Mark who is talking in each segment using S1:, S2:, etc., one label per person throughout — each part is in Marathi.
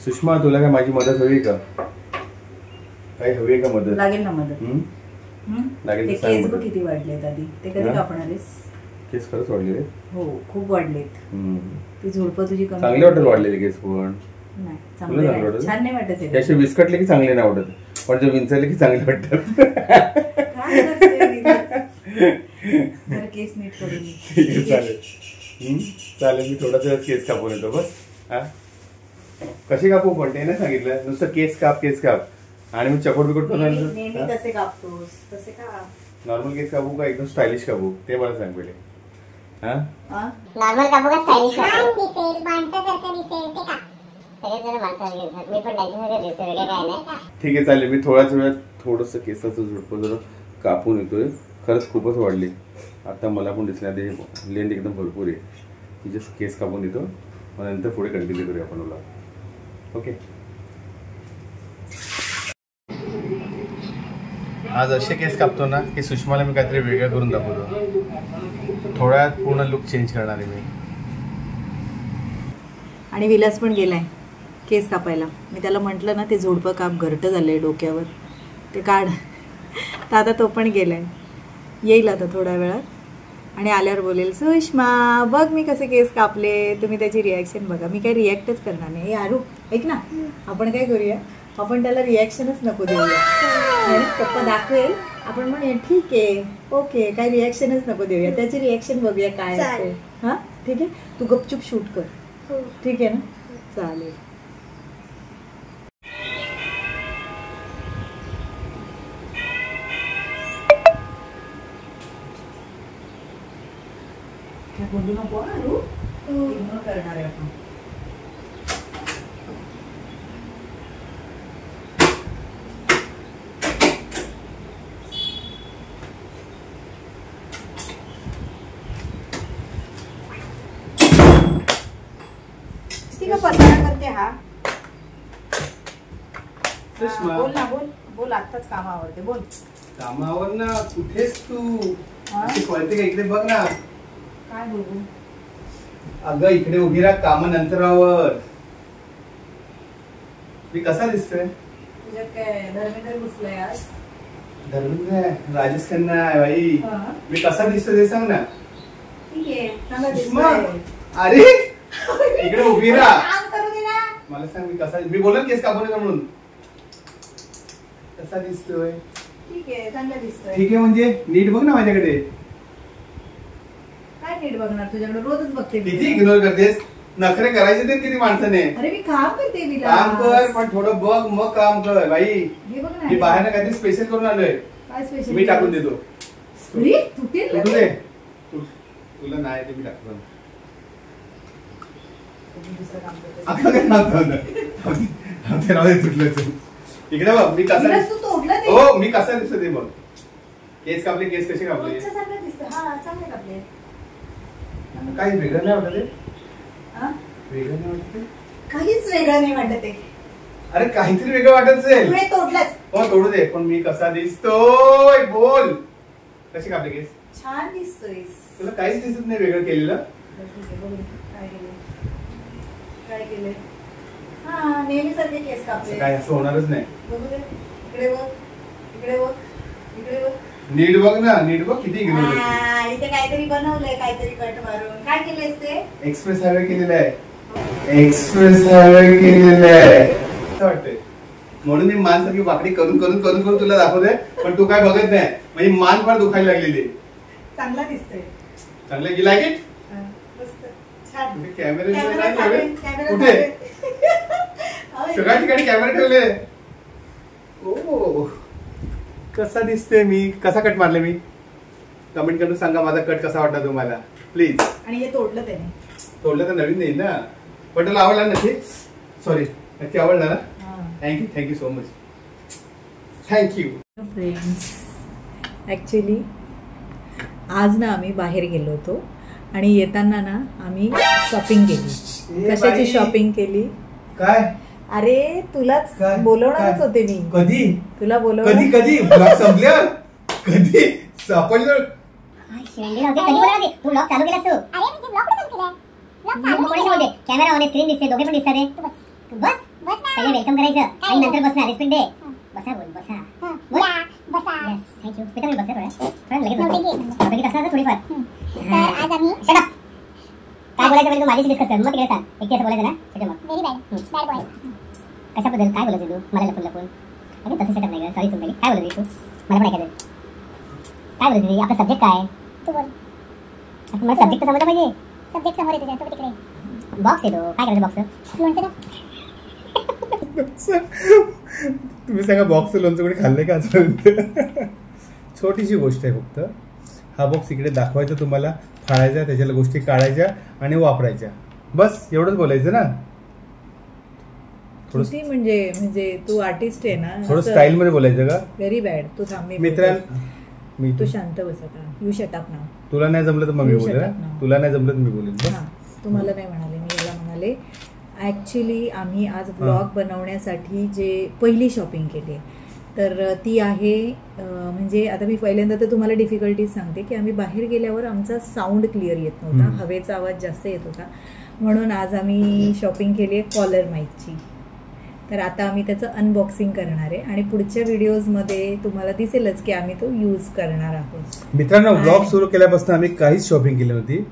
S1: सुषमा तुला काय माझी मदत हवी का? काय हवी का मदत?
S2: लागेल ना मदत.
S1: लागेल.
S2: ते केस बघ किती वाढलेत आधी. ते कधी कापणार आहेस? केस
S1: खरंच वाढले.
S2: हो खूप वाढलेत. ती झुडपं तुझी कमी.
S1: चांगले वाटत वाढलेले केस पण.
S2: नाही चांगले वाटत. छान नाही वाटत ते.
S1: असे विस्कटले की चांगले नाही वाटत, पण जे विंचरले की चांगले वाटतात.
S2: काय करते? जर केस नीट करून.
S1: चालेल मी थोडासा वेळ केस कापून येतो बस. कशी कापू पण ते नाही सांगितलं, नुसतं केस काप आणि मी चकोट बिकोट
S2: करून. कसे कापतोस तसे का?
S1: नॉर्मल केस कापू का एकदम स्टायलिश कापू ते मला सांग पहिले.
S3: नॉर्मल कापू का स्टायलिश कापू? माणसासारखं दिसेल ते का? सगळेजण माणसासारखे मी पण त्यांच्यासारखं दिसते, वेगळं काय नाही.
S1: ठीक आहे चालेल. मी थोड्याच वेळात थोडंसं केसाचं झुडपं जरा कापून येतोय. खरंच खूपच वाढली आता, मला पण दिसण्यात लेंथ एकदम भरपूर आहे. जस्ट केस कापून येतो मग नंतर पुढे कंटिन्यू करूया आपण मला. ओके. आज असे केस कापतो ना की सुषमाला मी काहीतरी वेगळं करून दाखवतो. थोड्यात पूर्ण लुक चेंज करणार आहे मी.
S2: आणि विलास पण गेलाय केस कापायला. मी त्याला म्हटलं ना ते झुडपं काप, घरटं झालंय डोक्यावर, ते काढ. तर आता तो पण गेलाय. येईल आता थोड्या वेळात आणि आल्यावर बोलेल सुषमा बघ मी कसे केस कापले. तुम्ही त्याची रिॲक्शन बघा. मी काही रिॲक्टच करणार नाही. आरू ऐक ना, आपण काय करूया, आपण त्याला रिॲक्शनच नको देऊया. आणि पप्पा दाखवेल आपण म्हणूया ठीक आहे ओके, काही रिॲक्शनच नको देऊया. त्याची रिॲक्शन बघूया काय असते. हां ठीक आहे. तू गपचूप शूट कर. ठीक आहे ना? चालेल. बोलू नको आरू. इग्नोर करणार आहे आपण. का पसारा करते हा? बोल ना, बोल आत्ताच कामावरते. बोल.
S1: कामावर ना? कुठेस तू? कळते का? इकडे बघ ना.
S2: काय बोलू?
S1: अगं इकडे उभी राहा कामानंतरावर. मी कसा दिसतोय?
S2: तुझ्यात काय धर्मेंद्र घुसलाय आज?
S1: धर्मेंद्र राजेश खन्ना आहे बाई. मी कसा दिसतोय ते सांग ना.
S2: ठीक आहे चांगला दिसतोय.
S1: अरे इकडे उभी राहा.
S2: काम करू दे ना.
S1: मला सांग मी कसा, मी बोलत केस कापून येतो म्हणून. कसा दिसतोय?
S2: ठीक आहे चांगला दिसतोय.
S1: ठीक आहे म्हणजे नीट बघ ना माझ्याकडे.
S2: काय नीट बघणार? तुझ्याकडे रोजच बघते.
S1: किती इग्नोर करतेस? नखरे करायचे ते किती माणसाने.
S2: अरे मी काम करते. विलास
S1: काम कर पण थोडं बघ मग काम कर बाई.
S2: हे बघ ना,
S1: मी बाहेर काहीतरी स्पेशल करून आलोय.
S2: काय स्पेशल?
S1: मी टाकून देतो.
S2: अरे तुटेल
S1: कुठे दे. तुला नाही ते मी टाकतो.
S2: दुसरं काम करते.
S1: आता काय सांगतो तुटलं. इकडे बघ मी कसा.
S2: विलास तू तोडलं ते.
S1: हो मी कसा दिसतो ते बघ. केस कापले, केस कसे कापले?
S2: तुझ्यासारखं दिसतं. हा चांगले कापले.
S1: काही वेगळं नाही वाटत.
S2: हा
S1: वेगळं नाही वाटत.
S2: काहीच वेगळं नाही वाटत आहे.
S1: अरे काहीतरी वेगळं वाटत असेल.
S2: तू हे तोडलंस.
S1: हो तोडू दे. पण मी कसा दिसतोय बोल. कसे कापले केस?
S2: छान दिसतोय.
S1: तुला काहीच दिसत नाही वेगळं केलेलं.
S2: ठीक आहे बघू काय केले. काय केले? हा नेहमीसारखे केस कापले.
S1: काय असं होणारच नाही.
S2: बघू दे. इकडे बघ, इकडे बघ, इकडे बघ.
S1: नीट बघ ना. नीट बघ किती इग्नोर करते.
S2: इथे काहीतरी बनवलंय, काहीतरी कट मारून. काय केलंयस ते?
S1: एक्सप्रेस हायवे केलेला आहे. एक्सप्रेस हायवे केलेला आहे असं वाटतंय. म्हणून मी मान सारखी वाकडी करून करून करून करून तुला दाखवते. पण तू काय बघत नाही. म्हणजे मान फार दुखायला लागलेली.
S2: चांगला दिसतोय.
S1: चांगलं की लाईक इट.
S2: छान.
S1: कॅमेरे
S2: कॅमेरा
S1: कुठे? सगळ्या ठिकाणी कॅमेरा ठेवले. ओ कसा दिसते मी? कसा कट मारले मी? कमेंट करून सांगा माझा कट कसा वाटला तुम्हाला प्लीज.
S2: आणि हे तोडलं त्याने.
S1: तोडलं तर नवीन नाही ना. पण तुला आवडला नक्की? सॉरी नक्की आवडला ना? Thank you so much. Thank you.
S2: Friends actually आज ना आम्ही बाहेर गेलो होतो आणि येताना ना आम्ही शॉपिंग केली. कशाची शॉपिंग केली?
S1: काय?
S2: अरे तुलाच बोलवणारच होते मी.
S1: कधी?
S2: तुला बोलवणार.
S1: कधी कधी ब्लॉग संपल्यावर? कधी सापडलं?
S3: तू ब्लॉग चालू केलास तू? अरे मी ब्लॉग कुठे चालू केलाय? ब्लॉग चालू केलाय. कॅमेरा ऑन आहे, स्क्रीन दिसते, दोघे पण दिसतात. बस पहिले वेलकम करायचं आणि नंतर बसणार. रिस्पेक्ट दे. बसा बोल बसा. बोला बसा. Yes thank you. बेटा मी बसते थोडं लगेच बसतो. लगेच असणार थोडीफार. तर आज आम्ही शट अप. काय बोलायचं म्हणजे तू माझ्याशी डिस्कस कर. मग तिकडे सांग. एकटी असं बोलायचं ना. ठीक मग. Very bad boy. कशाबद्दल काय बोलत तू मला लपून? अरे तसं सेटअप नाही. सॉरी सुनबाई. काय बोलत तू? मला पण ऐकायचं. काय बोलत होती? आपला सब्जेक्ट काय? तू बोल. मला सब्जेक्ट समजलं पाहिजे. सब्जेक्ट समोर येतो तुझ्या. तिकडे बॉक्स येतो. काय करायचं बॉक्स? लोणचं ना.
S1: तुम्ही सांगा बॉक्स लोणचं कोणी खाल्लंय का आजपर्यंत? छोटीशी गोष्ट आहे फक्त. हा बॉक्स इकडे दाखवायचा तुम्हाला, फाळायचा, त्याच्याला गोष्टी काढायच्या आणि वापरायच्या. बस एवढंच बोलायचं ना.
S2: थोडी म्हणजे तू आर्टिस्ट आहे ना.
S1: थोडं स्टाईल मध्ये बोलायचं का?
S2: Very bad. तू थांब.
S1: मी
S2: तू शांत बस आता. You shut up now.
S1: तुला नाही जमलं तर मग मी बोलेल. तुला नाही जमलं तर मी बोलेल.
S2: तुम्हाला नाही म्हणाले, मी याला म्हणाले. ॲक्च्युली आम्ही आज ब्लॉग बनवण्यासाठी जे पहिली शॉपिंग केली तर ती आहे म्हणजे आता मी पहिल्यांदा तर तुम्हाला डिफिकल्टीज सांगते की आम्ही बाहेर गेल्यावर आमचा साऊंड क्लिअर येत नव्हता. हवेचा आवाज जास्त येत होता. म्हणून आज आम्ही शॉपिंग केली आहे कॉलर माईकची. तर आता आम्ही त्याचं अनबॉक्सिंग करणार आहे आणि पुढच्या व्हिडिओजमध्ये तुम्हाला दिसेलच की आम्ही तो यूज करणार आहोत.
S1: मित्रांनो, ब्लॉग सुरू केल्यापासून आम्ही काहीच शॉपिंग केली नव्हती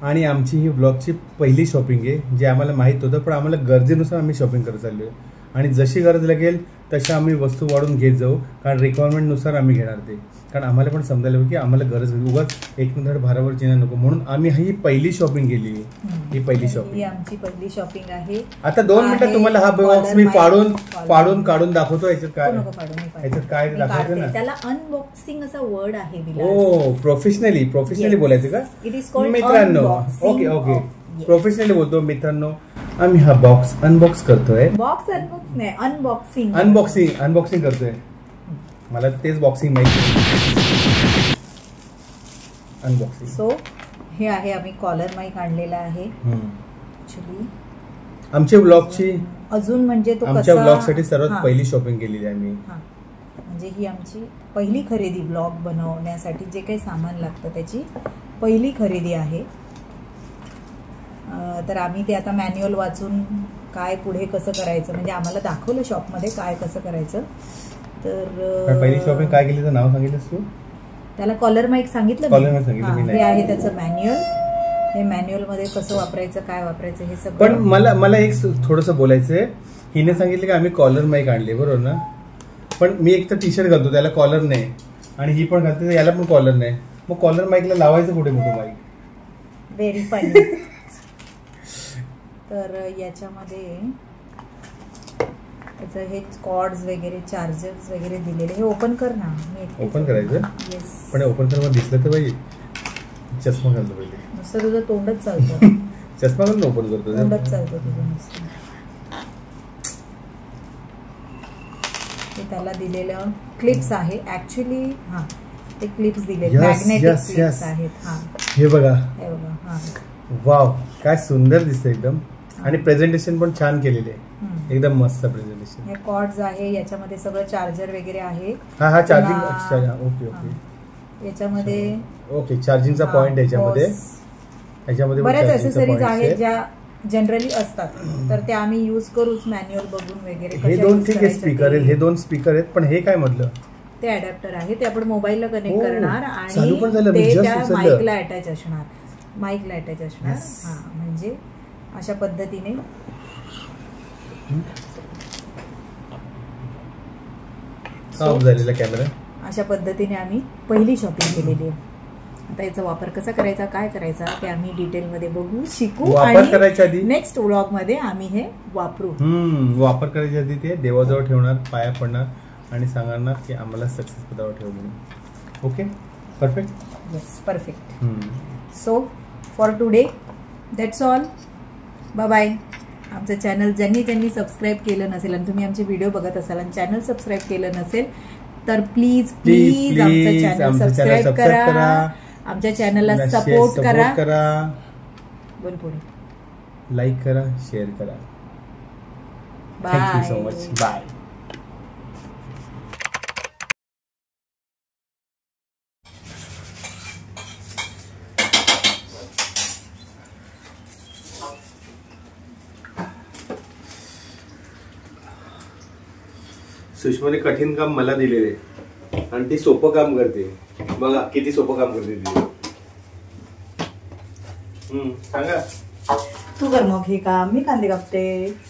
S1: आणि आमची ही ब्लॉगची पहिली शॉपिंग आहे. जे आम्हाला माहीत होतं, पण आम्हाला गरजेनुसार आम्ही शॉपिंग करत चाललो आहे आणि जशी गरज लागेल तशा आम्ही वस्तू वाढून घेत जाऊ. कारण रिक्वायरमेंटनुसार आम्ही घेणार ते. कारण आम्हाला पण समजायला की आम्हाला गरज उगाच एक धड भारावर चिन्ह नको. म्हणून आम्ही ही पहिली शॉपिंग केली. ही पहिली शॉपिंग,
S2: ही आमची पहिली शॉपिंग आहे.
S1: आता 2 मिनिटात तुम्हाला हा बॉक्स मी फाडून काढून दाखवतो. याच्यात काय दाखवतो ना,
S2: त्याला अनबॉक्सिंग असा वर्ड आहे.
S1: हो, प्रोफेशनली बोलायचं का मित्रांनो? ओके प्रोफेशनली बोलतो. मित्रांनो, आम्ही हा बॉक्स अनबॉक्स करतोय.
S2: बॉक्स अनबॉक्स नाही,
S1: अनबॉक्सिंग करतोय. मला तेच बॉक्सिंग माहिती. अनबॉक्सिंग.
S2: सो हे आहे, आम्ही कॉलर माईक आणलेला आहे. ऍक्च्युली
S1: आमच्या ब्लॉगची
S2: अजून म्हणजे तो
S1: आमच्या ब्लॉगसाठी सर्वात पहिली शॉपिंग केलेली आहे आम्ही.
S2: म्हणजे ही आमची पहिली खरेदी ब्लॉग बनवण्यासाठी जे काही सामान लागतं त्याची पहिली खरेदी आहे. तर आम्ही ते आता मॅन्युअल वाचून काय पुढे कसं करायचं म्हणजे आम्हाला दाखवलं शॉपमध्ये काय कसं करायचं. तर
S1: पहिली शॉपिंग काय केली तर नाव सांगितलंस तू?
S2: त्याला कॉलर माईक सांगितलं.
S1: हे
S2: आहे त्याचं मॅन्युअल. हे मॅन्युअल मध्ये कसं वापरायचं, काय वापरायचं हे सगळं.
S1: पण मला एक थोडंसं बोलायचंय. हिने सांगितलं की आम्ही कॉलर माईक आणले, बरोबर ना? पण मी एक तर टी शर्ट घालतो त्याला कॉलर नाही आणि ही पण घालते याला पण कॉलर नाही. मग कॉलर माईकला लावायचं कुठे मोठं माईक?
S2: Very funny. तर याच्यामध्ये त्याचं हे कॉर्ड्स वगैरे चार्जर्स वगैरे दिलेले. हे ओपन कर ना.
S1: ओपन करायचं?
S2: येस.
S1: पण ओपन करून दिसलं तर पाहिजे. चष्मा घालतो पाहिजे.
S2: नुसतं तुझं तोंडच चालतं.
S1: चष्मा घालून ओपन करतो.
S2: तोंडच चालतं तुझं नुसतं. त्याला दिलेलं क्लिप्स आहे ऍक्च्युली. ते क्लिप्स दिलेले मॅग्नेटिक क्लिप्स आहेत.
S1: हे बघा.
S2: हा
S1: वाव, काय सुंदर दिसतं एकदम. आणि प्रेझेंटेशन पण छान केलेले आहे. एकदम मस्त प्रेझेंटेशन.
S2: हे कॉर्ड्स आहे. याच्यामध्ये सगळं चार्जर वगैरे आहे.
S1: हा चार्जिंग. ओके
S2: याच्यामध्ये
S1: ओके चार्जिंगचा पॉइंट याच्यामध्ये
S2: बऱ्याच ऍक्सेसरीज आहेत ज्या जनरली असतात. तर ते आम्ही यूज करूच मॅन्युअल बघून वगैरे.
S1: हे 2 ठीक आहे स्पीकर आहेत. हे 2 स्पीकर आहेत. पण हे काय मधलं?
S2: ते अडॅप्टर आहे. ते आपण मोबाईलला कनेक्ट करणार आणि
S1: ते
S2: त्या माईकला अटॅच असणार. म्हणजे अशा पद्धतीने
S1: ऑफ झालेला कॅमेरा.
S2: अशा पद्धतीने आम्ही पहिली शॉपिंग केलेली आहे. आता याचा वापर कसा करायचा, काय करायचा ते आम्ही डिटेलमध्ये बघू, शिकू.
S1: वापर करायच्या आधी
S2: नेक्स्ट व्लॉग मध्ये आम्ही हे वापरू.
S1: वापर करायच्या आधी ते देवाजवळ ठेवणार, पाया पडणार आणि सांगणार की आम्हाला सक्सेस पदावर ठेव म्हणून. Okay, perfect.
S2: Yes, perfect. So for today that's all. Bye bye. आमचं चॅनल ज्यांनी सबस्क्राईब केलं नसेल आणि तुम्ही आमचे व्हिडिओ बघत असाल आणि चॅनल सबस्क्राईब केलं नसेल तर प्लीज आमचं चॅनल सबस्क्राईब करा. आमच्या चॅनलला सपोर्ट करा. बोल पुढे.
S1: लाईक करा, शेअर करा. Thank you so much. बाय. सुषमाने कठीण काम मला दिलेले आणि ती सोपं काम करते. बघा किती सोपं काम करते ती. सांगा.
S2: तू कर मग हे काम, मी कांदे कापते.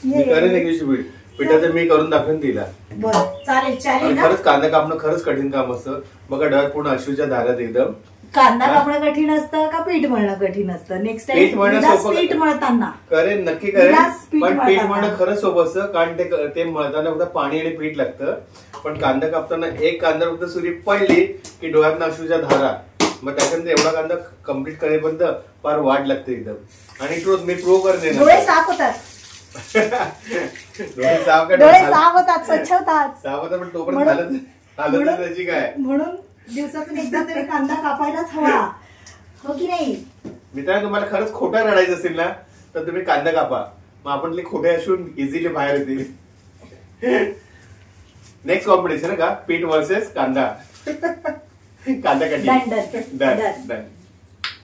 S1: मी करेन एक दिवशी पिठाचं मी करून दाखवेन तिला.
S2: बरं चालेल चालेल.
S1: खरंच कांदा कापणं खरंच कठीण काम असतं. बघा डोळ्यात पूर्ण अश्रूच्या धारात एकदम.
S2: कांदा कापणं कठीण असतं का पीठ मळणं कठीण असतं? नेक्स्ट
S1: पीठ मळणं
S2: टाइम
S1: सोपं.
S2: पीठ मळताना
S1: करेन नक्की करेन. पण पीठ
S2: मळताना.
S1: मळणं खरंच सोपं असतं कारण ते मळताना फक्त पाणी आणि पीठ लागतं. पण कांदा कापताना एक कांदा फक्त सुरी पडली की डोळ्यात अश्रूच्या धारा. मग त्याच्यानंतर एवढा कांदा कम्प्लीट करेपर्यंत फार वाट लागते एकदम. आणि मी प्रो करेन.
S2: डोळे साफ होतात.
S1: डोळे साफ
S2: डोळे साफ होतात, स्वच्छ होतात.
S1: साफ होतात पण तोपर्यंत हालत त्याची काय.
S2: म्हणून दिवसातून एकदा तरी कांदा कापायलाच हवा, हो की नाही?
S1: मित्रांनो तुम्हाला खरंच खोटं रडायचं असेल ना तर तुम्ही कांदा कापा. मग आपण खोटे असून इझिली बाहेर येतील. नेक्स्ट कॉम्पिटिशन का पीठ वर्सेस कांदा. कांदा कटिंग.
S2: डन.
S1: डन.